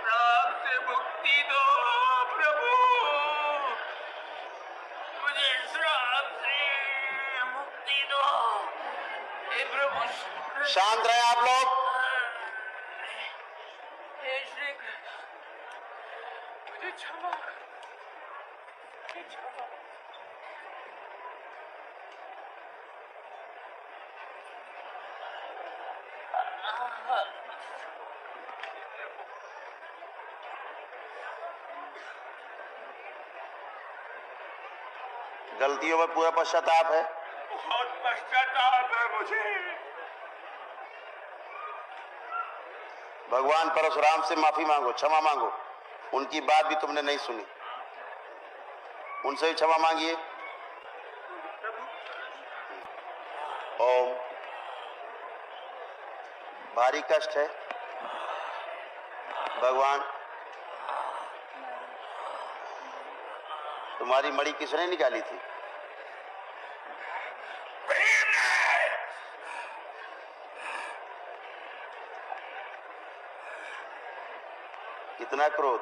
श्राप से मुक्ति दो प्रभु, मुझे श्राप से मुक्ति दो हे प्रभु। शांत रहे आप लोग। हे श्री कृष्ण, मुझे क्षमा कर, मुझे क्षमा कर। गलतियों में पूरा पश्चाताप है। बहुत पश्चाताप है मुझे। भगवान परशुराम से माफी मांगो, क्षमा मांगो। उनकी बात भी तुमने नहीं सुनी, उनसे भी क्षमा मांगिए। ओम। भारी कष्ट है भगवान। तुम्हारी मणि किसने निकाली थी? कितना क्रोध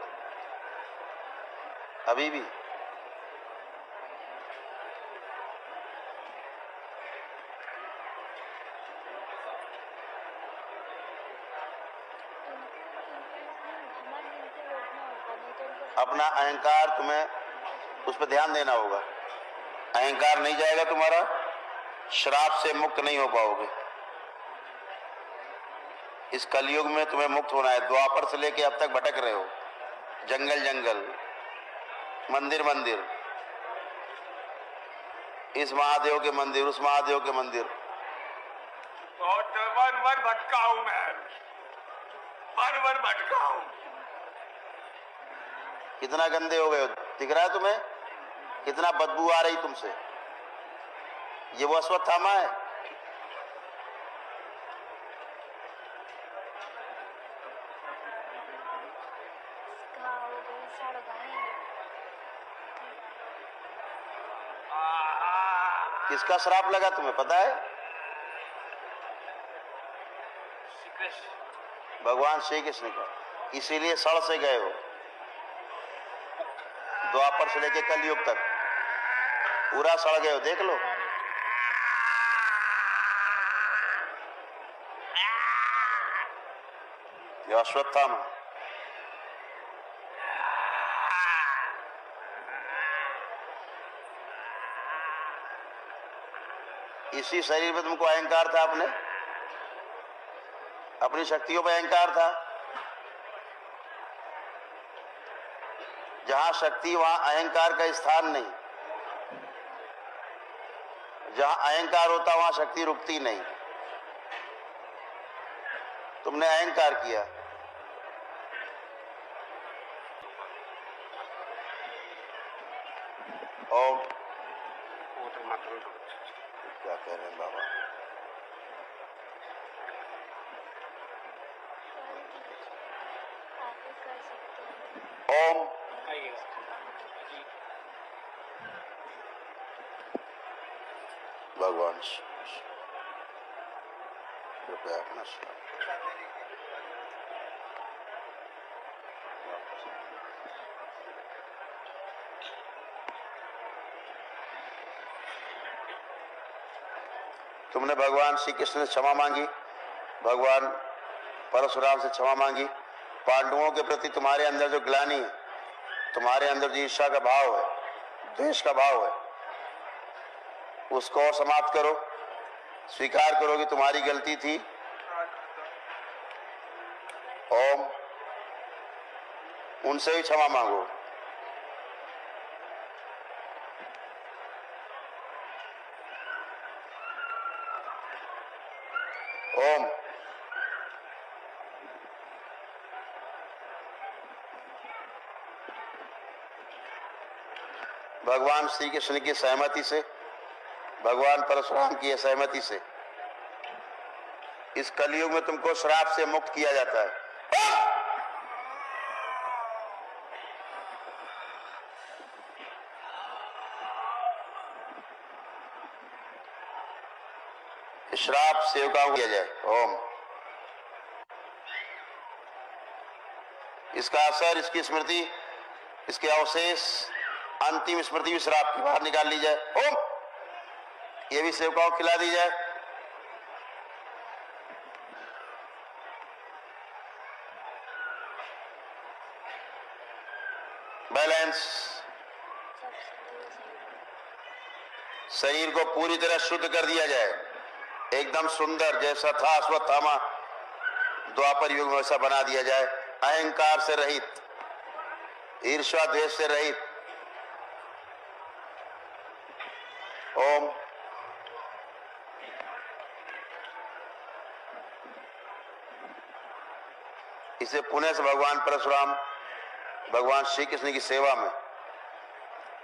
अभी भी। अपना अहंकार तुम्हें उस पर ध्यान देना होगा। अहंकार नहीं जाएगा तुम्हारा, श्राप से मुक्त नहीं हो पाओगे। इस कलयुग में तुम्हें मुक्त होना है। द्वापर से लेके अब तक भटक रहे हो, जंगल जंगल, मंदिर मंदिर, इस महादेव के मंदिर, उस महादेव के मंदिर। बहुत वन वन भटका हूं मैं, वन वन भटका हूं। कितना गंदे हो गए हो, दिख रहा है तुम्हें? कितना बदबू आ रही तुमसे। ये वो अश्वत्थामा है। किसका श्राप लगा तुम्हें पता है? भगवान श्री कृष्ण का। इसीलिए सड़ से गए हो। द्वापर से लेके कलयुग तक पूरा सड़ गए हो, देख लो। ये अश्वत्थामा। इसी शरीर में तुमको अहंकार था, अपनी शक्तियों पर अहंकार था। जहां शक्ति वहां अहंकार का स्थान नहीं। जहां अहंकार होता वहां शक्ति रुकती नहीं। तुमने अहंकार किया। ओम। क्या कह रहे हैं बाबा? ओम। भगवान कृपया अपना तुमने भगवान श्री कृष्ण से क्षमा मांगी, भगवान परशुराम से क्षमा मांगी। पांडवों के प्रति तुम्हारे अंदर जो ग्लानि है, तुम्हारे अंदर जो ईर्ष्या का भाव है, द्वेष का भाव है, उसको और समाप्त करो। स्वीकार करो कि तुम्हारी गलती थी। ओम। उनसे भी क्षमा मांगो। ओम। भगवान श्री कृष्ण की सहमति से, भगवान परशुराम की सहमति से इस कलयुग में तुमको श्राप से मुक्त किया जाता है। श्राप सेवकाओं किया जाए। ओम। इसका असर, इसकी स्मृति, इसके अवशेष, अंतिम स्मृति भी श्राप की बाहर निकाल ली जाए। ओम, ये भी सेवकाओं को खिला दी जाए। बैलेंस। शरीर को पूरी तरह शुद्ध कर दिया जाए, एकदम सुंदर, जैसा था अश्वत्थामा द्वापर युग में वैसा बना दिया जाए। अहंकार से रहित, ईर्ष्या द्वेष से रहित। ओम। इसे पुणे से भगवान परशुराम, भगवान श्री कृष्ण की सेवा में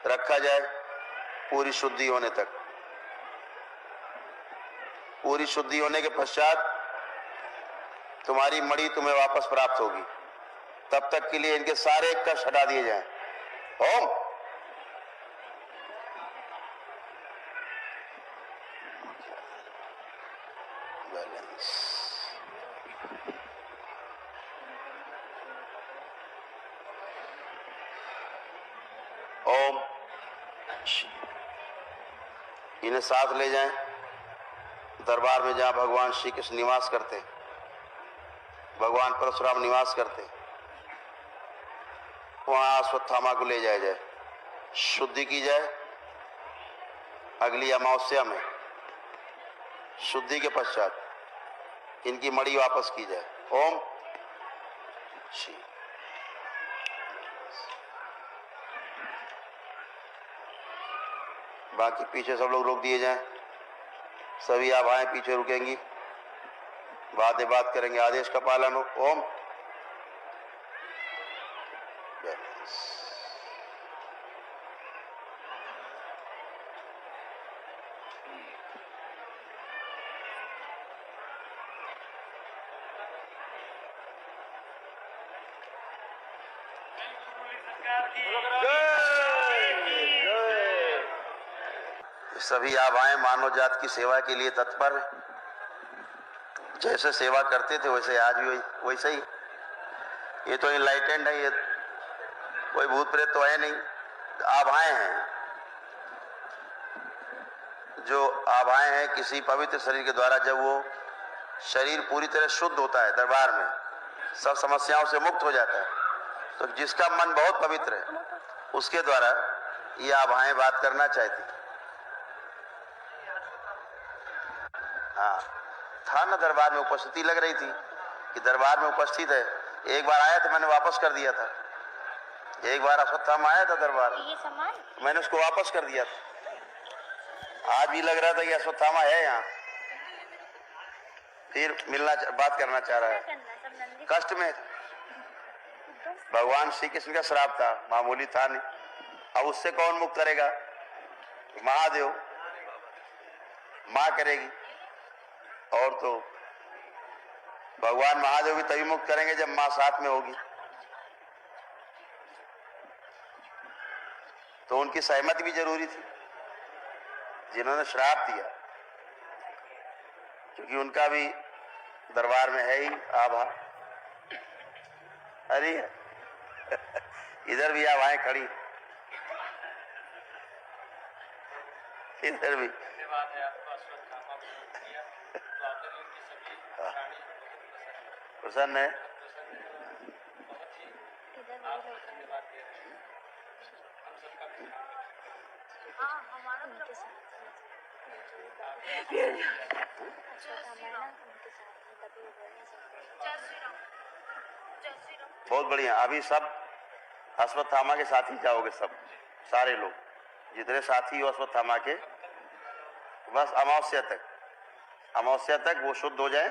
रखा जाए पूरी शुद्धि होने तक। पूरी शुद्धि होने के पश्चात तुम्हारी मणि तुम्हें वापस प्राप्त होगी। तब तक के लिए इनके सारे कष्ट हटा दिए जाएं। ओम। बैलेंस। ओम। इन्हें साथ ले जाएं दरबार में, जहां भगवान श्री कृष्ण निवास करते, भगवान परशुराम निवास करते, वहां अश्वत्थामा को ले जाया जाए, शुद्धि की जाए। अगली अमावस्या में शुद्धि के पश्चात इनकी मणि वापस की जाए। ओम। श्री। बाकी पीछे सब लोग रोक दिए जाएं। सभी आभाएं पीछे रुकेंगी, बात करेंगे, आदेश का पालन हो। ओम। सभी आभाएं मानव जात की सेवा के लिए तत्पर हैं। जैसे सेवा करते थे वैसे आज भी वैसे ही। ये तो इनलाइटेंड है, ये कोई भूत प्रेत तो है नहीं, आभाएं हैं। जो आभाएं हैं किसी पवित्र शरीर के द्वारा, जब वो शरीर पूरी तरह शुद्ध होता है, दरबार में सब समस्याओं से मुक्त हो जाता है, तो जिसका मन बहुत पवित्र है उसके द्वारा ये आभाएं बात करना चाहती। हाँ, था ना दरबार में उपस्थिति लग रही थी कि दरबार में उपस्थित है। एक बार आया था, मैंने वापस कर दिया था। एक बार अश्वत्थामा आया था दरबार, मैंने उसको वापस कर दिया था। आज भी लग रहा था कि अश्वत्थामा है यहाँ, फिर मिलना, बात करना चाह रहा है। कष्ट में भगवान श्री कृष्ण का श्राप था, मामूली था नहीं। अब उससे कौन मुक्त करेगा? महादेव, माँ करेगी। और तो भगवान महादेव भी तभी मुक्त करेंगे जब माँ साथ में होगी। तो उनकी सहमति भी जरूरी थी जिन्होंने श्राप दिया, क्योंकि उनका भी दरबार में है ही आभा। अरे इधर भी आभाएं खड़ी, इधर भी। प्रसन्न है। बहुत बढ़िया। अभी सब अश्वत्थामा के साथ ही जाओगे, सब सारे लोग जितने साथी हो अश्वत्थामा के, बस अमावस्या तक वो शुद्ध हो जाए,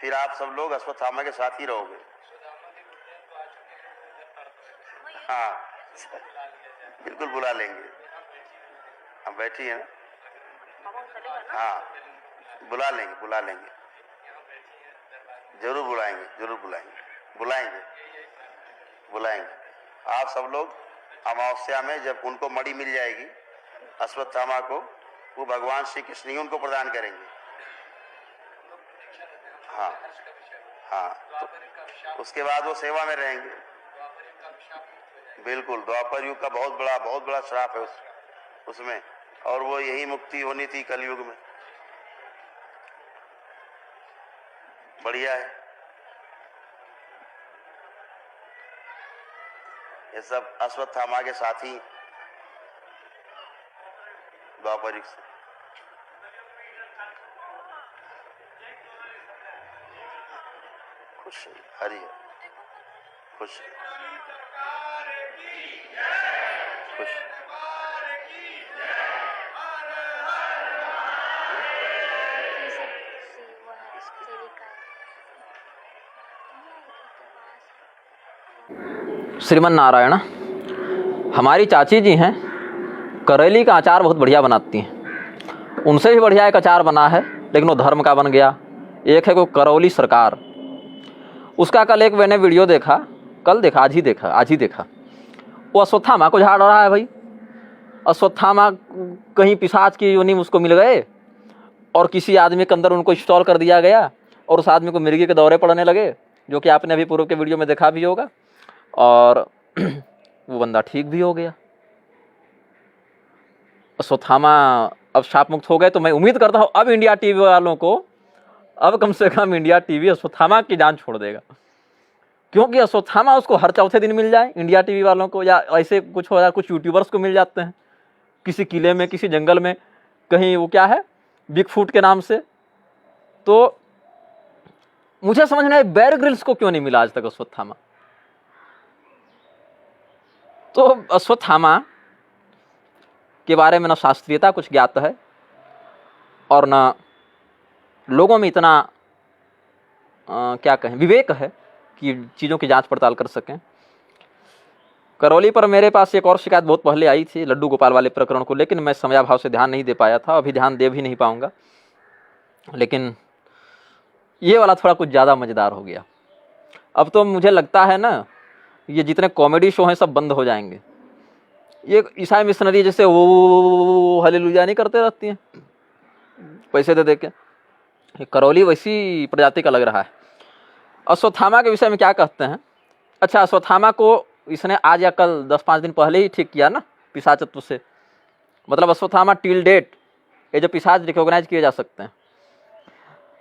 फिर आप सब लोग अश्वत्थामा के साथ ही रहोगे। हाँ बिल्कुल बुला लेंगे, हम बैठी हैं ना। हाँ बुला लेंगे, जरूर बुलाएंगे। आप सब लोग अमावस्या में जब उनको मणि मिल जाएगी अश्वत्थामा को, वो भगवान श्री कृष्ण ही उनको प्रदान करेंगे। हाँ तो उसके बाद वो सेवा में रहेंगे। बिल्कुल, द्वापर युग का बहुत बड़ा श्राप है उसमें, और वो यही मुक्ति होनी थी कलयुग में। बढ़िया है। ये सब अश्वत्थामा के साथी द्वापर युग से। खुश हरि है, खुश खुश। श्रीमन नारायण। हमारी चाची जी हैं, करेली का अचार बहुत बढ़िया बनाती हैं। उनसे भी बढ़िया एक अचार बना है, लेकिन वो धर्म का बन गया। एक है वो करौली सरकार, उसका कल एक मैंने वीडियो देखा, आज ही देखा। वो अश्वत्थामा को झाड़ रहा है भाई। अश्वत्थामा कहीं पिशाच की योनि में उसको मिल गए और किसी आदमी के अंदर उनको इंस्टॉल कर दिया गया और उस आदमी को मिर्गी के दौरे पड़ने लगे, जो कि आपने अभी पूर्व के वीडियो में देखा भी होगा, और वो बंदा ठीक भी हो गया। अश्वत्थामा अब शाप मुक्त हो गए, तो मैं उम्मीद करता हूँ अब इंडिया टीवी वालों को, अब कम से कम इंडिया टीवी अश्वत्थामा की जान छोड़ देगा, क्योंकि अश्वत्थामा उसको हर चौथे दिन मिल जाए इंडिया टीवी वालों को, या ऐसे कुछ हो जाए, कुछ यूट्यूबर्स को मिल जाते हैं किसी किले में, किसी जंगल में, कहीं वो क्या है बिग फूट के नाम से। तो मुझे समझ में आया बेयर ग्रिल्स को क्यों नहीं मिला आज तक अश्वत्थामा। तो अश्वत्थामा के बारे में न शास्त्रीयता कुछ ज्ञात है और न लोगों में इतना क्या कहें विवेक है कि चीज़ों की जांच पड़ताल कर सकें। करौली पर मेरे पास एक और शिकायत बहुत पहले आई थी लड्डू गोपाल वाले प्रकरण को, लेकिन मैं समयाभाव से ध्यान नहीं दे पाया था, अभी ध्यान दे भी नहीं पाऊंगा। लेकिन ये वाला थोड़ा कुछ ज़्यादा मज़ेदार हो गया। अब तो मुझे लगता है ना, ये जितने कॉमेडी शो हैं सब बंद हो जाएंगे। ये ईसाई मिशनरी जैसे वो हालेलुया नहीं करते रहती हैं पैसे दे के, करौली वैसी प्रजाति का लग रहा है। अश्वत्थामा के विषय में क्या कहते हैं? अच्छा, अश्वत्थामा को इसने आज या कल 10-5 दिन पहले ही ठीक किया ना पिशाचत्व से, मतलब अश्वत्थामा टिल डेट ये जो पिशाच रिकॉग्नाइज किए जा सकते हैं।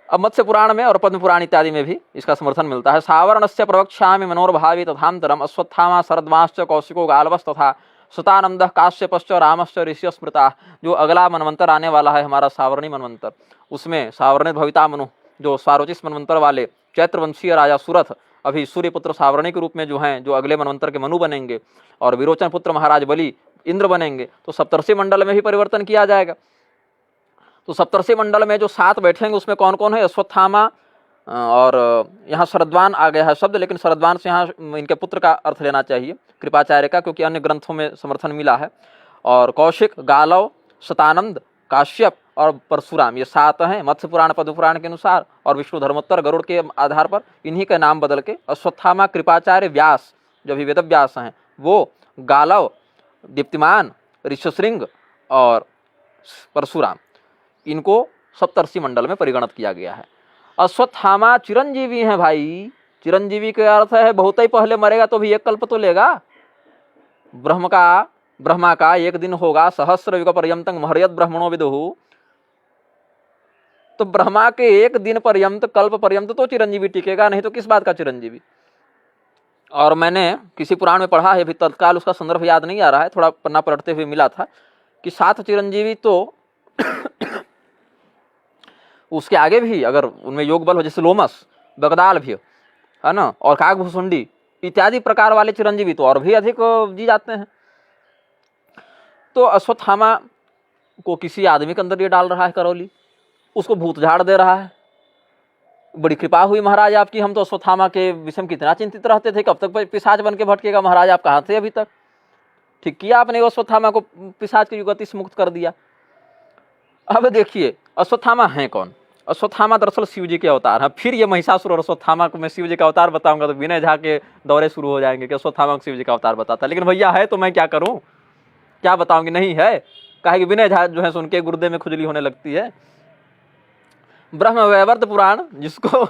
अब मत्स्य पुराण में और पद्म पुराण इत्यादि में भी इसका समर्थन मिलता है। सावरणस्य प्रवक्ष्यामि मनोर्भावी तथांतरम अश्वत्थामा शरद्वांश्च कौशिको गालवस् तथा सुतानंद काश्यपश्च रामश्च ऋषि स्मृता। जो अगला मनवंतर आने वाला है हमारा सावरणी मनवंतर, उसमें सावरणी भविता मनु जो स्वारोचिस मनवंतर वाले चैत्रवंशीय राजा सुरथ अभी सूर्यपुत्र सावरणी के रूप में जो हैं, जो अगले मनवंतर के मनु बनेंगे, और विरोचन पुत्र महाराज बलि इंद्र बनेंगे। तो सप्तर्षि मंडल में भी परिवर्तन किया जाएगा। तो सप्तर्षि मंडल में जो 7 बैठेंगे उसमें कौन कौन है? अश्वत्थामा, और यहाँ शरद्वान आ गया है शब्द, लेकिन शरद्वान से यहाँ इनके पुत्र का अर्थ लेना चाहिए कृपाचार्य का, क्योंकि अन्य ग्रंथों में समर्थन मिला है। और कौशिक, गालव, शतानंद, काश्यप और परशुराम, ये 7 हैं मत्स्य पुराण पद्म पुराण के अनुसार, और विष्णु धर्मोत्तर गरुड़ के आधार पर इन्हीं के नाम बदल के अश्वत्थामा, कृपाचार्य, व्यास जो अभी वेद व्यास हैं वो, गालव, दीप्तिमान, ऋषशृंग और परशुराम, इनको सप्तर्षि मंडल में परिगणित किया गया है। अश्वत्थामा चिरंजीवी हैं भाई। चिरंजीवी के अर्थ है बहुत ही पहले मरेगा तो भी एक कल्प तो लेगा। ब्रह्मा का एक दिन होगा सहस्र युग पर्यंतं महर्यत ब्रह्मणो विदुः। तो ब्रह्मा के एक दिन पर्यंत, कल्प पर्यंत तो चिरंजीवी टिकेगा, नहीं तो किस बात का चिरंजीवी। और मैंने किसी पुराण में पढ़ा है, अभी तत्काल उसका संदर्भ याद नहीं आ रहा है, थोड़ा पन्ना पलटते हुए मिला था कि 7 चिरंजीवी तो उसके आगे भी अगर उनमें योग बल हो, जैसे लोमस, बगदाल भी है ना, और काकभुसुंडी इत्यादि प्रकार वाले चिरंजीवी तो और भी अधिक जी जाते हैं। तो अश्वत्थामा को किसी आदमी के अंदर ये डाल रहा है करौली, उसको भूत झाड़ दे रहा है। बड़ी कृपा हुई महाराज आपकी, हम तो अश्वत्थामा के विषय में कितना चिंतित रहते थे, कब तक पिशाच बन के भटकेगा महाराज, आप कहाँ थे अभी तक। ठीक किया आपने, अश्वत्थामा को पिशाच की युगति से मुक्त कर दिया। अब देखिए अश्वत्थामा है कौन? अश्वत्थामा दरअसल शिव जी के अवतार है। फिर ये महिषासुर और अश्वत्थामा को मैं शिव जी का अवतार बताऊंगा तो विनय झा के दौरे शुरू हो जाएंगे कि अश्वत्थामा को शिव जी का अवतार बताता, लेकिन भैया है तो मैं क्या करूं, क्या बताऊंगी, नहीं है कहे कि विनय झा जो है सुन के गुर्दे में खुजली होने लगती है। ब्रह्मवैवर्त पुराण, जिसको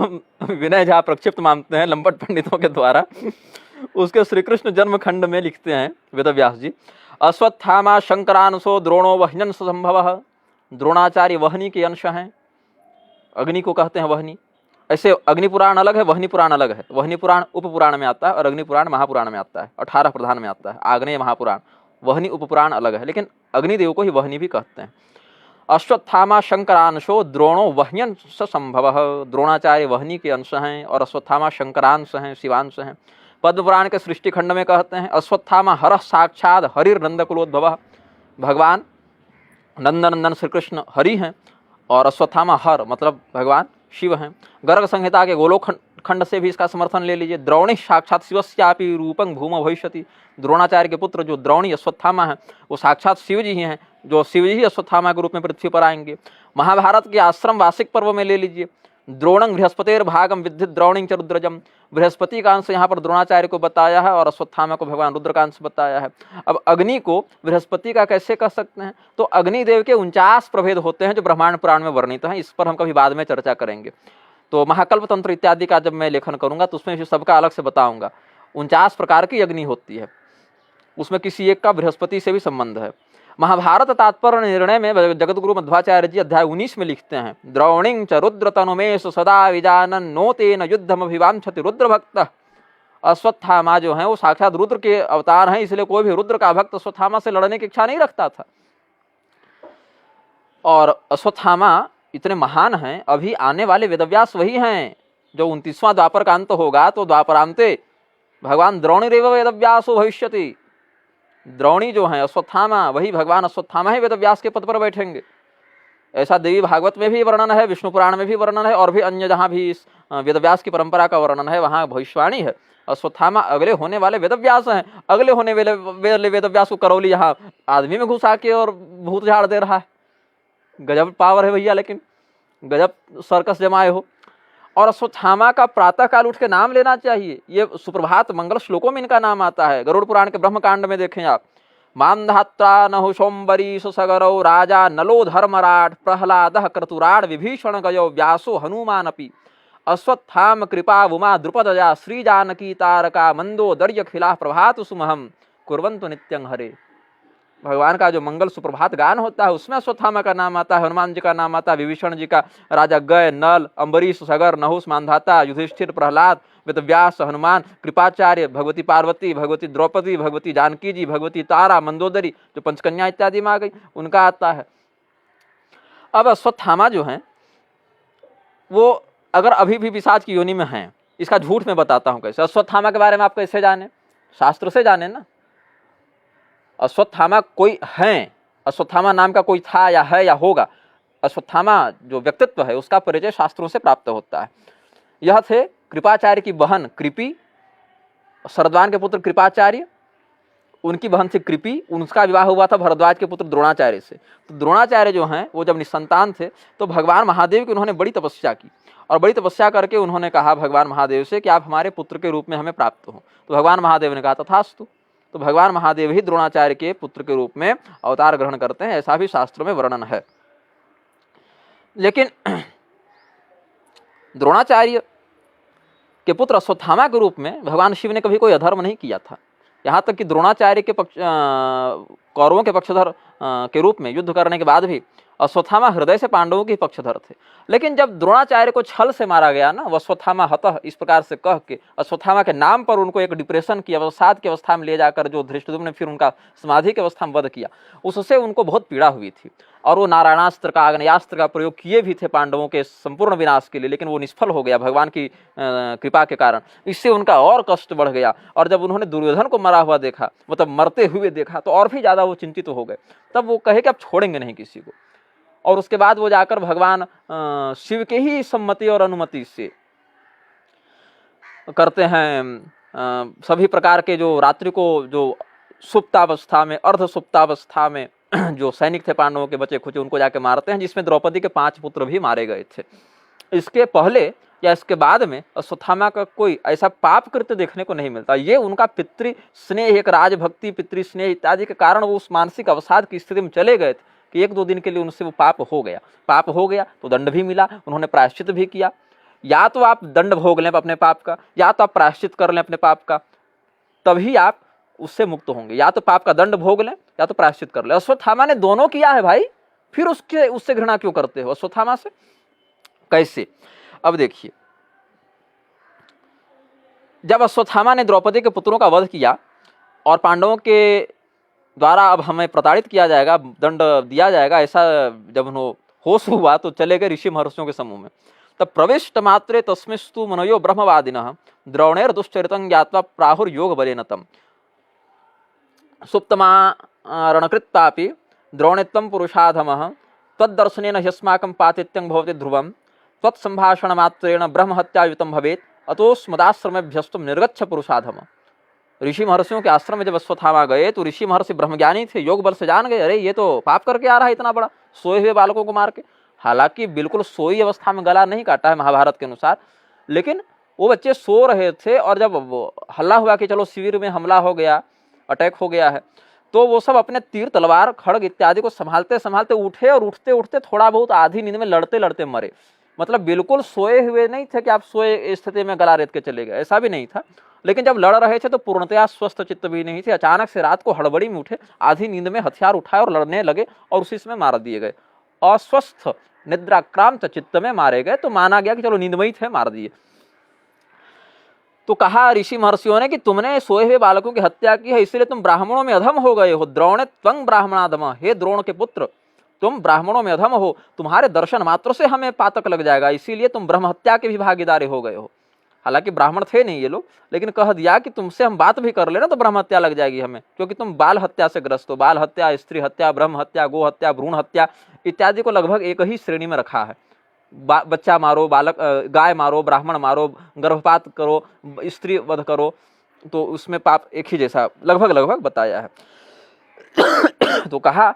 विनय झा प्रक्षिप्त मानते हैं लंपट पंडितों के द्वारा, उसके श्री कृष्ण जन्म खंड में लिखते हैं वेदव्यास जी, अश्वत्थामा शंकरांशो द्रोणो वह्न्यंश संभव। द्रोणाचार्य वहनी के अंश हैं, अग्नि को कहते हैं वहनी। ऐसे अग्नि पुराण अलग है, वहनी पुराण अलग है। वहनी पुराण उप पुराण में आता है और अग्नि पुराण महापुराण में आता है, 18 प्रधान में आता है। आग्नेय महापुराण, वहनी उप पुराण अलग है, लेकिन अग्निदेव को ही वहनी भी कहते हैं। अश्वत्थामा शंकरांशो द्रोणो वह्न्यंश संभव। द्रोणाचार्य वहनी के अंश हैं और अश्वत्थामा शंकरांश हैं, शिवांश हैं। पद्म पुराण के सृष्टि खंड में कहते हैं, अश्वत्थामा हर साक्षात हरिर नंदकुलोद्भव। भगवान नंदनंदन श्री कृष्ण हरि हैं और अश्वत्थामा हर मतलब भगवान शिव हैं। गर्ग संहिता के गोलोक खंड से भी इसका समर्थन ले लीजिए। द्रोणी साक्षात शिवस्यापि रूपं भूम भविष्यति। द्रोणाचार्य के पुत्र जो द्रोणी अश्वत्थामा हैं वो साक्षात शिव जी ही हैं, जो शिव जी अश्वत्थामा के रूप में पृथ्वी पर आएंगे। महाभारत के आश्रम वार्षिक पर्व में ले लीजिए, द्रोणं बृहस्पतिर भागम विद्धि द्रोणिं च रुद्रजम। बृहस्पति का अंश यहाँ पर द्रोणाचार्य को बताया है और अश्वत्थामा को भगवान रुद्र का अंश बताया है। अब अग्नि को बृहस्पति का कैसे कह सकते हैं? तो अग्निदेव के 49 प्रभेद होते हैं जो ब्रह्मांड पुराण में वर्णित हैं। इस पर हम कभी बाद में चर्चा करेंगे। तो महाकल्प तंत्र इत्यादि का जब मैं लेखन करूंगा तो उसमें सबका अलग से बताऊंगा। 49 प्रकार की अग्नि होती है, उसमें किसी एक का बृहस्पति से भी संबंध है। महाभारत तात्पर्य निर्णय में जगतगुरु मध्वाचार्य जी अध्याय 19 में लिखते हैं, द्रोणिं च रुद्र तनुमेश सदा विजानन नो तेन युद्धमभिवांछति रुद्र भक्त। अश्वत्थामा जो है वो साक्षात रुद्र के अवतार हैं, इसलिए कोई भी रुद्र का भक्त अश्वत्थामा से लड़ने की इच्छा नहीं रखता था। और अश्वत्थामा इतने महान हैं, अभी आने वाले वेदव्यास वही हैं। जो 29वां द्वापर का अंत होगा तो द्वापरांते भगवान द्रोणिरेव वेदव्यासो भविष्यति। द्रोणी जो है अश्वत्थामा, वही भगवान अश्वत्थामा ही वेदव्यास के पद पर बैठेंगे। ऐसा देवी भागवत में भी वर्णन है, विष्णु पुराण में भी वर्णन है, और भी अन्य जहाँ भी इस वेदव्यास की परंपरा का वर्णन है वहाँ भविष्यवाणी है। अश्वत्थामा अगले होने वाले वेदव्यास हैं। अगले होने वाले वेदव्यास को करौली यहाँ आदमी में घुसा के और भूत झाड़ दे रहा है। गजब पावर है भैया, लेकिन गजब सर्कस जमाए हो। और अश्वत्थामा का प्रातः काल उठ के नाम लेना चाहिए। ये सुप्रभात मंगल श्लोकों में इनका नाम आता है। गरुड़ पुराण के ब्रह्मकांड में देखें आप, मान्धात्रा नहुषोम्बरीश सगरौ राजा नलो धर्मराट प्रहलादः क्रतुराड विभीषण गयो व्यासो हनुमानपि। अश्वत्थाम कृपा उमा द्रुपदया श्री जानकी तारका मंदोदर्य खिला प्रभात सुमहम कुर्वन्तु नित्यं हरे। भगवान का जो मंगल सुप्रभात गान होता है उसमें अश्वत्थामा का नाम आता है, हनुमान जी का नाम आता है, विभीषण जी का, राजा गय, नल, अम्बरीश, सगर, नहुष, मानधाता, युधिष्ठिर, प्रहलाद, वेदव्यास, हनुमान, कृपाचार्य, भगवती पार्वती, भगवती द्रौपदी, भगवती जानकी जी, भगवती तारा, मंदोदरी जो पंचकन्या इत्यादि में आ गई, उनका आता है। अब अश्वत्थामा जो है वो अगर अभी भी पिशाच की योनि में हैं, इसका झूठ मैं बताता हूँ कैसे। अश्वत्थामा के बारे में आप कैसे जाने? शास्त्र से जाने ना। अश्वत्थामा कोई है, अश्वत्थामा नाम का कोई था या है या होगा। अश्वत्थामा जो व्यक्तित्व है उसका परिचय शास्त्रों से प्राप्त होता है। यह थे कृपाचार्य की बहन कृपी, शरद्वान के पुत्र कृपाचार्य, उनकी बहन थी कृपी, उनका विवाह हुआ था भरद्वाज के पुत्र द्रोणाचार्य से। तो द्रोणाचार्य जो हैं वो जब निसंतान थे तो भगवान महादेव की उन्होंने बड़ी तपस्या की, और बड़ी तपस्या करके उन्होंने कहा भगवान महादेव से कि आप हमारे पुत्र के रूप में हमें प्राप्त हो। तो भगवान महादेव ने कहा तथास्तु। तो भगवान महादेव ही द्रोणाचार्य के पुत्र के रूप में अवतार ग्रहण करते हैं, ऐसा भी शास्त्रों में वर्णन है। लेकिन द्रोणाचार्य के पुत्र अश्वत्थामा के रूप में भगवान शिव ने कभी कोई अधर्म नहीं किया था। यहाँ तक कि द्रोणाचार्य के कौरवों के पक्षधर के रूप में युद्ध करने के बाद भी अश्वत्थामा हृदय से पांडवों के पक्षधर थे। लेकिन जब द्रोणाचार्य को छल से मारा गया ना, वो अश्वत्थामा हतः इस प्रकार से कह के अश्वत्थामा के नाम पर उनको एक डिप्रेशन की अवसाद की अवस्था में ले जाकर जो धृष्टद्युम्न ने फिर उनका समाधि की अवस्था में वध किया, उससे उनको बहुत पीड़ा हुई थी। और वो नारायणास्त्र का, आग्नेयास्त्र का प्रयोग किए भी थे पांडवों के संपूर्ण विनाश के लिए, लेकिन वो निष्फल हो गया भगवान की कृपा के कारण। इससे उनका और कष्ट बढ़ गया। और जब उन्होंने दुर्योधन को मरा हुआ देखा, मतलब मरते हुए देखा, तो और भी ज़्यादा वो चिंतित हो गए। तब वो कहे कि अब छोड़ेंगे नहीं किसी को। और उसके बाद वो जाकर भगवान शिव के ही सम्मति और अनुमति से करते हैं सभी प्रकार के जो रात्रि को जो सुप्तावस्था में, अर्ध सुप्तावस्था में जो सैनिक थे पांडवों के बचे खुचे, उनको जाके मारते हैं, जिसमें द्रौपदी के 5 पुत्र भी मारे गए थे। इसके पहले या इसके बाद में अश्वत्थामा का कोई ऐसा पाप कृत्य देखने को नहीं मिलता। ये उनका पितृ स्नेह, एक राजभक्ति, पितृ स्नेह इत्यादि के कारण वो उस मानसिक अवसाद की स्थिति में चले गए थे कि 1-2 दिन के लिए उनसे वो पाप हो गया तो दंड भी मिला, उन्होंने प्रायश्चित भी किया। या तो आप दंड भोग लें अपने पाप का, या तो आप प्रायश्चित कर लें अपने पाप का, तभी आप उससे मुक्त होंगे। या तो पाप का दंड भोग लें या तो प्रायश्चित कर लें। अश्वत्थामा ने दोनों किया है भाई, फिर उससे घृणा क्यों करते हो अश्वत्थामा से? कैसे? अब देखिए, जब अश्वत्थामा ने द्रौपदी के पुत्रों का वध किया और पांडवों के द्वारा अब हमें प्रताड़ित किया जाएगा, दंड दिया जाएगा, ऐसा जब उन्हें होश हुआ तो चले गए ऋषि महर्षियों के समूह में। तब प्रविष्ट मात्रे तस्मिस्तु मनयो ब्रह्मवादिनः द्रोणेर दुश्चरितं ज्ञात्वा प्राहुर योग बलेन तम सुप्तमा रणकृत्तापि द्रोणित्वं पुरुषाधमः तद्दर्शनेन ह्यस्माकं पातित्यं भवति ध्रुवं त्वत्संभाषण मात्रेण ब्रह्महत्यायुतं भवेत् अतोस्मदाश्रमेभ्यस्तुम निर्गच्छ पुरुषाधम। ऋषि महर्षियों के आश्रम में जब अश्वत्थामा गए तो ऋषि महर्षि ब्रह्मज्ञानी थे, योग बल से जान गए, अरे ये तो पाप करके आ रहा है इतना बड़ा, सोए हुए बालकों को मार के। हालांकि बिल्कुल सोई अवस्था में गला नहीं काटा है महाभारत के अनुसार, लेकिन वो बच्चे सो रहे थे और जब हल्ला हुआ कि चलो शिविर में हमला हो गया, अटैक हो गया है, तो वो सब अपने तीर तलवार खड़ग इत्यादि को संभालते संभालते उठे और उठते उठते थोड़ा बहुत आधी नींद में लड़ते लड़ते मरे। मतलब बिल्कुल सोए हुए नहीं थे कि आप सोए स्थिति में गला रेत के चले गए, ऐसा भी नहीं था। लेकिन जब लड़ रहे थे तो पूर्णतया स्वस्थ चित्त भी नहीं थे। अचानक से रात को हड़बड़ी में उठे, आधी नींद में हथियार उठाए और लड़ने लगे और उसी समय मार दिए गए। अस्वस्थ निद्राक्रांत चित्त में मारे गए, तो माना गया कि चलो नींद में ही थे, मार दिए। तो कहा ऋषि महर्षियों ने कि तुमने सोए हुए बालकों की हत्या की है, इसलिए तुम ब्राह्मणों में अधम हो गए हो। द्रोणे त्वं ब्राह्मणाधम, हे द्रोण के पुत्र तुम ब्राह्मणों में अधम हो, तुम्हारे दर्शन मात्र से हमें पातक लग जाएगा, इसीलिए तुम ब्रह्म हत्या के भी भागीदारी हो गए हो। हालांकि ब्राह्मण थे नहीं ये लोग, लेकिन कह दिया कि तुमसे हम बात भी कर लेना तो ब्रह्म हत्या लग जाएगी हमें, क्योंकि तुम बाल हत्या से ग्रस्त हो। बाल हत्या, स्त्री हत्या, ब्रह्म हत्या, गो हत्या, भ्रूण हत्या इत्यादि को लगभग एक ही श्रेणी में रखा है। बच्चा मारो, बालक गाय मारो, ब्राह्मण मारो, गर्भपात करो, स्त्री वध करो, तो उसमें पाप एक ही जैसा लगभग बताया है। तो कहा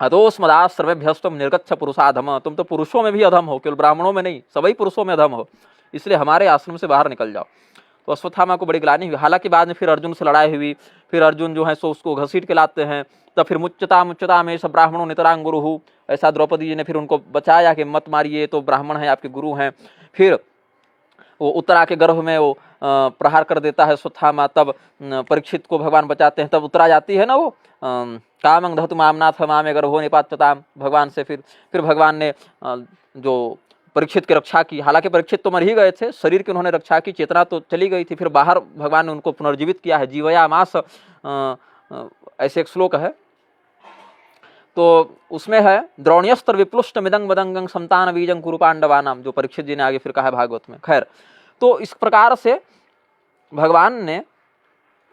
अतोस्मदाश्रमेभ्यस्तुम निर्गच्छ पुरुषाधम, तुम तो पुरुषों में भी अधम हो, केवल ब्राह्मणों में नहीं, सभी पुरुषों में अधम हो, इसलिए हमारे आश्रम से बाहर निकल जाओ। तो अश्वत्थामा को बड़ी ग्लानि हुई। हालांकि बाद में फिर अर्जुन से लड़ाई हुई, फिर अर्जुन जो है सो उसको घसीट के लाते हैं, तब फिर मुच्यता में सब ब्राह्मणों नितरांग गुरु, ऐसा द्रौपदी जी ने फिर उनको बचाया कि मत मारिए, तो ब्राह्मण हैं आपके गुरु हैं। फिर वो उत्तरा के गर्भ में वो प्रहार कर देता है अश्वत्थामा, तब परीक्षित को भगवान बचाते हैं, तब उत्तरा जाती है ना वो कामं दहतु मामनाथ मामे गर्भो निपात्यताम भगवान से। फिर भगवान ने जो परीक्षित की रक्षा की। हालांकि परीक्षित तो मर ही गए थे, शरीर की उन्होंने रक्षा की, चेतना तो चली गई थी। फिर बाहर भगवान ने उनको पुनर्जीवित किया है, जीवया मास ऐसे एक श्लोक है, तो उसमें है द्रोण्यस्त्र विप्लुष्ट मिदंग मदंगं संतान बीजं कुरु पांडवानाम, जो परीक्षित जी ने आगे फिर कहा है भागवत में। खैर, तो इस प्रकार से भगवान ने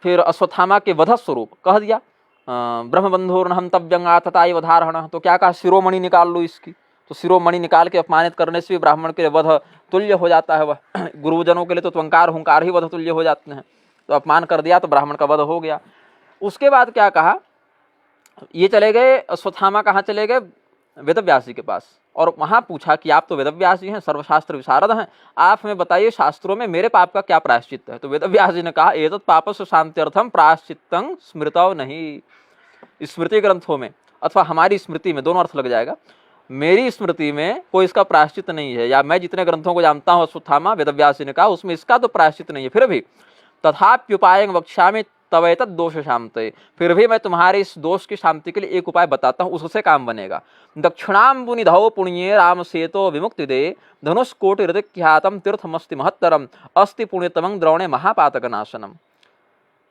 फिर अश्वत्थामा के वध स्वरूप कह दिया ब्रह्मबंधुर्न हंतव्यं आतताय वधारहण, तो क्या कहा, शिरोमणि निकाल लो इसकी। तो शिरोमणि निकाल के अपमानित करने से भी ब्राह्मण के वध तुल्य हो जाता है। वह गुरुजनों के लिए तो त्वंकार हुंकार ही वध तुल्य हो जाते हैं, तो अपमान कर दिया तो ब्राह्मण का वध हो गया। उसके बाद क्या कहा, ये चले गए अश्वत्थामा, कहाँ चले गए, वेदव्यास जी के पास, और वहाँ पूछा कि आप तो वेदव्यास जी हैं, सर्वशास्त्र विशारद हैं, आप हमें बताइए शास्त्रों में मेरे पाप का क्या प्रायश्चित है। तो वेदव्यास जी ने कहा एतत् पापस्य शांत्यर्थम प्रायश्चित्तं स्मृतौ नहीं। स्मृति ग्रंथों में अथवा हमारी स्मृति में, दोनों अर्थ लग जाएगा, मेरी स्मृति में कोई इसका प्रायश्चित नहीं है, या मैं जितने ग्रंथों को जानता हूँ अश्वत्थामा, वेदव्यास जी ने कहा उसमें इसका तो प्रायश्चित नहीं है। फिर भी तथाप्युपायं वक्ष्यामि तव एतद् दोष शांतये, फिर भी मैं तुम्हारे इस दोष की शांति के लिए एक उपाय बताता हूँ, उससे काम बनेगा। दक्षिणाम्बु निधौ पुण्ये राम सेतो विमुक्ति दे धनुष कोटि हृदयख्यातम तीर्थमस्ति महत्तरम अस्ति पुण्यतमं द्रोणे महापातक नाशनम।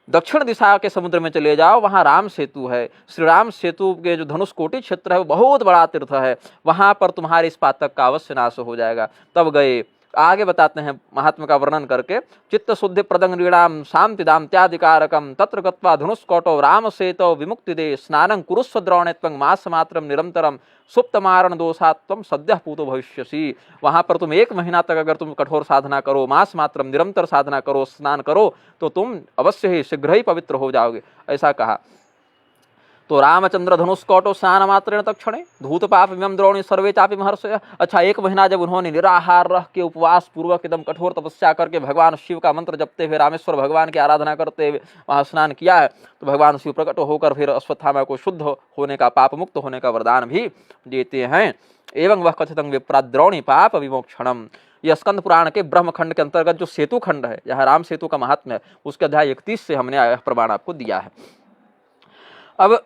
दक्षिण दिशा के समुद्र में चले जाओ, वहाँ राम सेतु है, श्री राम सेतु के जो धनुष कोटि क्षेत्र है वो बहुत बड़ा तीर्थ है, वहाँ पर तुम्हारे इस पातक का अवश्य नाश हो जाएगा। तब गए, आगे बताते हैं महात्मा का वर्णन करके, चित्त शुद्धि प्रदं रीणाम शांतिदाम त्यादिकारकम तत्र गत्वा धनुष्कोटो राम सेतो विमुक्ति दे स्नानं कुरुस्व द्रोणे त्वं मास मात्रम निरंतरम सुप्तमारण दोषात्वम सद्यः पूतो भविष्यसि। वहाँ पर तुम 1 महीना तक अगर तुम कठोर साधना करो, मास मात्रम निरंतर साधना करो, स्नान करो, तो तुम अवश्य ही शीघ्र ही पवित्र हो जाओगे, ऐसा कहा। तो रामचंद्र धनुष कौटो स्नान मात्रेण तत्क्षणे धूत पाप विमम द्रोणी सर्वे चापि महर्षय। अच्छा, एक महीना जब उन्होंने निराहार रह के उपवास पूर्वक एकदम कठोर तपस्या करके भगवान शिव का मंत्र जपते हुए रामेश्वर भगवान की आराधना करते हुए वहाँ स्नान किया है, तो भगवान शिव प्रकट होकर फिर अश्वत्थामा को शुद्ध होने का, पाप मुक्त होने का वरदान भी देते हैं। एवं वह कथितं विप्राद्रोणी पाप विमोक्षणम। यह स्कंद पुराण के ब्रह्मखंड के अंतर्गत जो सेतु खंड है, जहाँ राम सेतु का महात्म्य है, उसके अध्याय 31 से हमने यह प्रमाण आपको दिया है। अब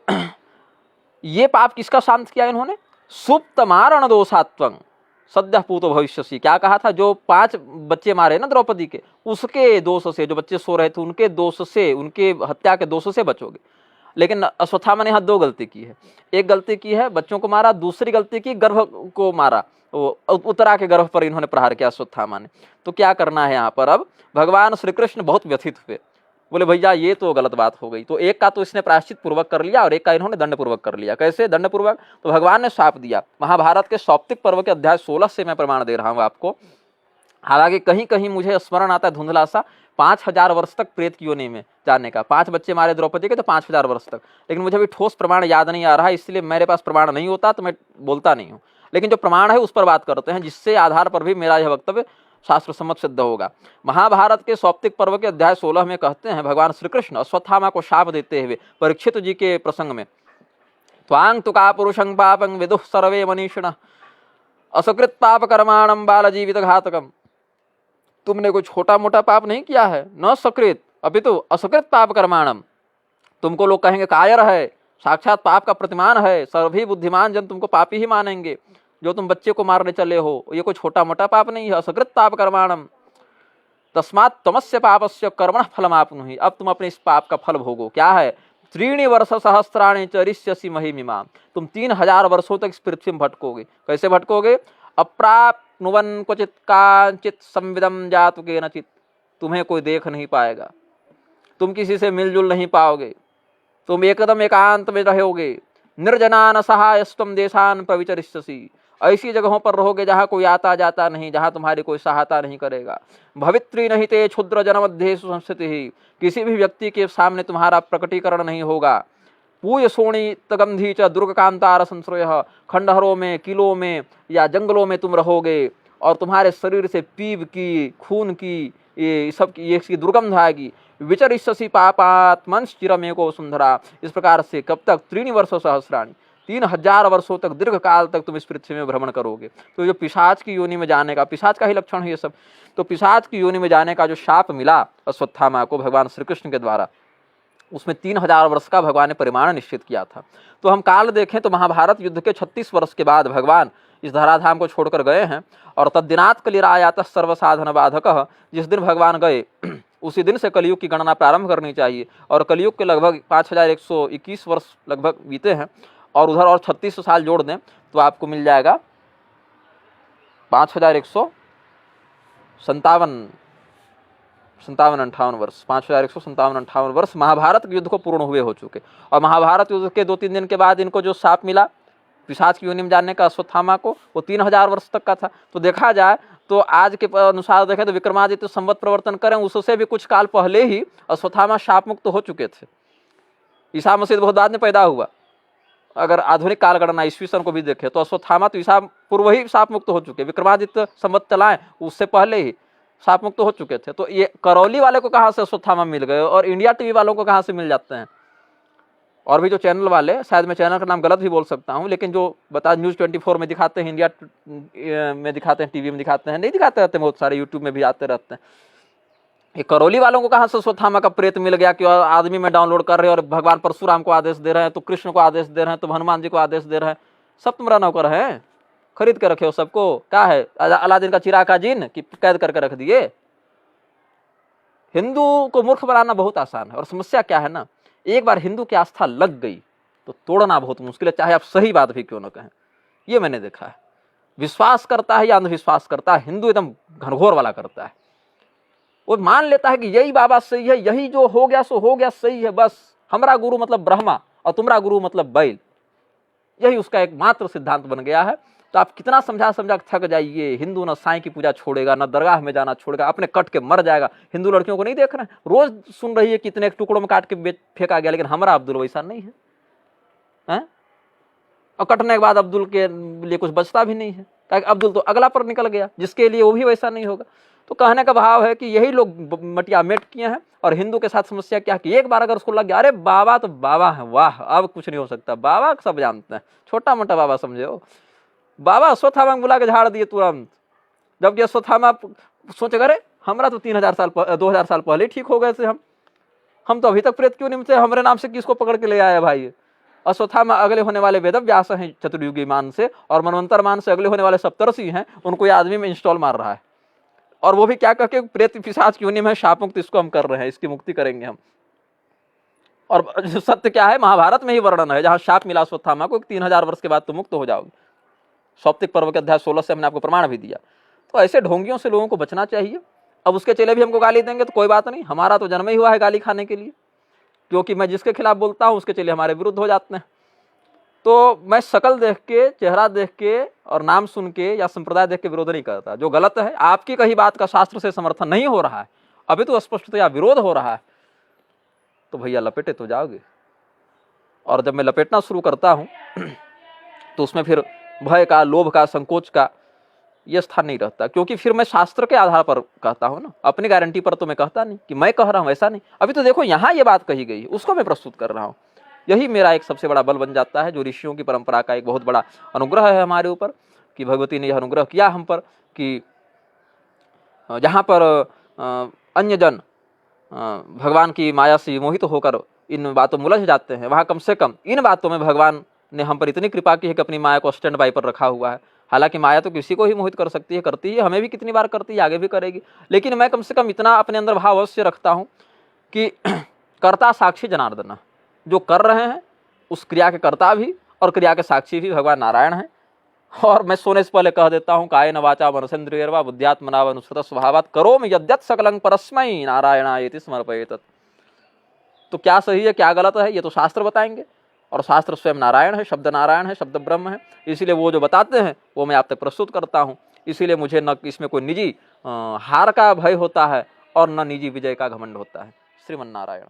ये पाप किसका शांत किया इन्होंने? सुप्त मारण दोषात्वं सद्य पूतो भविष्यसि। क्या कहा था? जो 5 बच्चे मारे ना द्रौपदी के, उसके दोष से, जो बच्चे सो रहे थे उनके दोष से, उनके हत्या के दोष से बचोगे। लेकिन अश्वत्थामा ने यहाँ 2 गलती की है। एक गलती की है बच्चों को मारा, दूसरी गलती की गर्भ को मारा, उत्तरा के गर्भ पर इन्होंने प्रहार किया अश्वत्थामा ने। तो क्या करना है यहाँ पर? अब भगवान श्री कृष्ण बहुत व्यथित हुए, बोले भैया ये तो गलत बात हो गई। तो एक का तो इसने प्रायश्चित पूर्वक कर लिया और एक का इन्होंने दंड पूर्वक कर लिया। कैसे दंड पूर्वक? तो भगवान ने शाप दिया। महाभारत के सौप्तिक पर्व के अध्याय 16 से मैं प्रमाण दे रहा हूँ आपको। हालांकि कहीं कहीं मुझे स्मरण आता है धुंधला सा, 5000 वर्ष तक प्रेत की योनि में जाने का। 5 बच्चे मारे द्रौपदी के तो 5000 वर्ष तक, लेकिन मुझे अभी ठोस प्रमाण याद नहीं आ रहा है, इसलिए मेरे पास प्रमाण नहीं होता तो मैं बोलता नहीं हूँ। लेकिन जो प्रमाण है उस पर बात करते हैं, जिससे आधार पर भी मेरा यह वक्तव्य शास्त्र सम्मत सिद्ध होगा। महाभारत के सौप्तिक पर्व के अध्याय 16 में कहते हैं भगवान श्री कृष्ण अश्वत्थामा को शाप देते हुए परीक्षित जी के प्रसंग में, त्वां तु का पुरुषं पापं विदुः सर्वे मनीषिणः असकृत पाप कर्माणं बाल जीवित घातकम। तुमने कोई छोटा मोटा पाप नहीं किया है, न सकृत अपितु असकृत पाप कर्माणम। तुमको लोग कहेंगे कायर है, साक्षात पाप का प्रतिमान है, सभी बुद्धिमान जन तुमको पापी ही मानेंगे। जो तुम बच्चे को मारने चले हो ये कोई छोटा मोटा पाप नहीं है, असकृत पाप कर्माणम। तस्मात् तमस्य पापस्य कर्मणः फलमाप्नुहि। अब तुम अपने इस पाप का फल भोगो। क्या है? 3 वर्ष सहस्राणि चरिष्यसि महिमिमाम्। तुम 3000 वर्षों तक इस पृथ्वी में भटकोगे। कैसे भटकोगे? अप्राप्नुवन् क्वचित् कांचित् संविदं जातु केनचित्। तुम्हें कोई देख नहीं पाएगा, तुम किसी से मिलजुल नहीं पाओगे, तुम एकदम एकांत में रहोगे। निर्जनान सहायस्त्वं देशान प्रविचरिष्यसि। ऐसी जगहों पर रहोगे जहाँ कोई आता जाता नहीं, जहाँ तुम्हारी कोई सहायता नहीं करेगा। भवित्री नहीं ते क्षुद्र जनमध्येषु संस्थितिः। किसी भी व्यक्ति के सामने तुम्हारा प्रकटीकरण नहीं होगा। पूय शोणित गंधी च दुर्गकांतार संश्रयः। खंडहरों में, किलों में या जंगलों में तुम रहोगे और तुम्हारे शरीर से पीप की, खून की, ये सब की ये इसकी दुर्गंध आएगी। विचरिष्यसि पापात्मंश्च चिरमेको सुंदरा। इस प्रकार से कब तक? 3 वर्ष सहस्राणि, 3000 वर्षों तक, दीर्घ काल तक तुम इस पृथ्वी में भ्रमण करोगे। तो जो पिशाच की योनि में जाने का, पिशाच का ही लक्षण है ये सब, तो पिशाच की योनि में जाने का जो शाप मिला अश्वत्थामा को भगवान श्री कृष्ण के द्वारा, उसमें 3000 वर्ष का भगवान ने परिमाण निश्चित किया था। तो हम काल देखें तो महाभारत युद्ध के 36 वर्ष के बाद भगवान इस धराधाम को छोड़कर गए हैं। और तद्दिनात् कलिरायातः सर्वसाधन बाधकः। जिस दिन भगवान गए उसी दिन से कलयुग की गणना प्रारंभ करनी चाहिए। और कलयुग के लगभग 5121 वर्ष लगभग बीते हैं, और उधर और 36 साल जोड़ दें तो आपको मिल जाएगा 5157 वर्ष। 5157 वर्ष महाभारत युद्ध को पूर्ण हुए हो चुके। और महाभारत युद्ध के 2-3 दिन के बाद इनको जो शाप मिला पिशाच की योनि में जानने का अश्वत्थामा को, वो 3000 वर्ष तक का था। तो देखा जाए तो आज के अनुसार देखें तो विक्रमादित्य संवत प्रवर्तन करें उससे भी कुछ काल पहले ही अश्वत्थामा शाप मुक्त हो चुके थे। ईसा मसीह बहुत बाद में पैदा हुआ। अगर आधुनिक काल गणना ईस्वी सन को भी देखें तो अश्वत्थामा तो ईसा पूर्व ही शाप मुक्त हो चुके। विक्रमादित्य संवत चलाएं उससे पहले ही शाप मुक्त हो चुके थे। तो ये करौली वाले को कहाँ से अश्वत्थामा मिल गए और इंडिया टीवी वालों को कहाँ से मिल जाते हैं? और भी जो चैनल वाले, शायद मैं चैनल का नाम गलत भी बोल सकता हूँ, लेकिन जो बता न्यूज़ 24 में दिखाते हैं, इंडिया में दिखाते हैं, टीवी में दिखाते हैं, नहीं दिखाते रहते, बहुत सारे यूट्यूब में भी आते रहते हैं। ये करौली वालों को कहाँ से अश्वत्थामा का प्रेत मिल गया कि आदमी में डाउनलोड कर रहे हैं और भगवान परशुराम को आदेश दे रहे हैं, तो कृष्ण को आदेश दे रहे हैं, तो हनुमान जी को आदेश दे रहे हैं। सब तुम्हारा नौकर है, खरीद कर रखे हो सबको। क्या है अलादीन का चिराग का जिन कि कैद करके रख दिए। हिंदू को मूर्ख बनाना बहुत आसान है। और समस्या क्या है ना, एक बार हिंदू की आस्था लग गई तो तोड़ना बहुत मुश्किल है, चाहे आप सही बात भी क्यों न कहें। ये मैंने देखा है। विश्वास करता है या अंधविश्वास करता है, हिंदू एकदम घनघोर वाला करता है। वो मान लेता है कि यही बाबा सही है, यही जो हो गया सो हो गया, सही है, बस हमारा गुरु मतलब ब्रह्मा और तुम्हारा गुरु मतलब बैल, यही उसका एकमात्र सिद्धांत बन गया है। तो आप कितना समझा थक जाइए, हिंदू न साईं की पूजा छोड़ेगा, न दरगाह में जाना छोड़ेगा, अपने कट के मर जाएगा। हिंदू लड़कियों को नहीं देख रहे हैं, रोज सुन रही है कितने टुकड़ों में काट के फेंका गया, लेकिन हमारा अब्दुल वैसा नहीं है। हैं? और कटने के बाद अब्दुल के लिए कुछ बचता भी नहीं है, क्योंकि अब्दुल तो अगला पर निकल गया जिसके लिए वो भी वैसा नहीं होगा। तो कहने का भाव है कि यही लोग मटिया मेट किए हैं। और हिंदू के साथ समस्या क्या कि एक बार अगर उसको लग गया अरे बाबा तो बाबा है, वाह अब कुछ नहीं हो सकता, बाबा सब जानते हैं, छोटा मोटा बाबा समझे हो, बाबा अश्वत्थामा बुला के झाड़ दिए तुरंत। जबकि अश्वत्थामा सोचे अरे हमारा तो 2000 साल पहले ठीक हो गए थे, हम तो अभी तक प्रेत क्यों नहीं मिलते, हमारे नाम से किसको पकड़ के ले आया भाई। अश्वत्थामा अगले होने वाले वेदव्यास हैं चतुर्युगी मान से, और मनवंतर मान से अगले होने वाले सप्तर्षि हैं, उनको ये आदमी में इंस्टॉल मार रहा है। और वो भी क्या कह के प्रेत पिशाच की योनि में शाप मुक्त इसको हम कर रहे हैं, इसकी मुक्ति करेंगे हम। और सत्य क्या है, महाभारत में ही वर्णन है जहां शाप मिला अश्वत्थामा को 3000 वर्ष के बाद तो मुक्त हो जाओगे। सौप्तिक पर्व के अध्याय 16 से हमने आपको प्रमाण भी दिया। तो ऐसे ढोंगियों से लोगों को बचना चाहिए। अब उसके चेले भी हमको गाली देंगे तो कोई बात नहीं, हमारा तो जन्म ही हुआ है गाली खाने के लिए, क्योंकि मैं जिसके खिलाफ बोलता हूं उसके चेले हमारे विरुद्ध हो जाते हैं। तो मैं शकल देख के, चेहरा देख के और नाम सुन के या संप्रदाय देख के विरोध नहीं करता। जो गलत है, आपकी कही बात का शास्त्र से समर्थन नहीं हो रहा है, अभी तो स्पष्टतया विरोध हो रहा है, तो भैया लपेटे तो जाओगे। और जब मैं लपेटना शुरू करता हूं तो उसमें फिर भय का, लोभ का, संकोच का यह स्थान नहीं रहता, क्योंकि फिर मैं शास्त्र के आधार पर कहता हूं ना, अपनी गारंटी पर तो मैं कहता नहीं कि मैं कह रहा हूं, ऐसा नहीं। अभी तो देखो यहां ये बात कही गई, उसको मैं प्रस्तुत कर रहा हूं। यही मेरा एक सबसे बड़ा बल बन जाता है, जो ऋषियों की परंपरा का एक बहुत बड़ा अनुग्रह है हमारे ऊपर, कि भगवती ने यह अनुग्रह किया हम पर कि जहाँ पर अन्य जन भगवान की माया से मोहित होकर इन बातों में उलझ जाते हैं, वहाँ कम से कम इन बातों में भगवान ने हम पर इतनी कृपा की है कि अपनी माया को स्टैंड बाई पर रखा हुआ है। हालांकि माया तो किसी को ही मोहित कर सकती है, करती है, हमें भी कितनी बार करती है, आगे भी करेगी, लेकिन मैं कम से कम इतना अपने अंदर भाव अवश्य रखता हूँ कि कर्ता साक्षी जनार्दन, जो कर रहे हैं उस क्रिया के कर्ता भी और क्रिया के साक्षी भी भगवान नारायण हैं। और मैं सोने से पहले कह देता हूँ, कायेन वाचा मनसेन्द्रियर्वा बुद्ध्यात्मना अनुसृत स्वभावात् करोमि यद्यत् सकलं परस्मै नारायणायेति समर्पयेत्। तो क्या सही है क्या गलत है ये तो शास्त्र बताएंगे, और शास्त्र स्वयं नारायण है, शब्द नारायण है, शब्द ब्रह्म है, इसीलिए वो जो बताते हैं वो मैं आप तक प्रस्तुत करता हूँ। इसीलिए मुझे न इसमें कोई निजी हार का भय होता है और न निजी विजय का घमंड होता है। श्रीमन नारायण।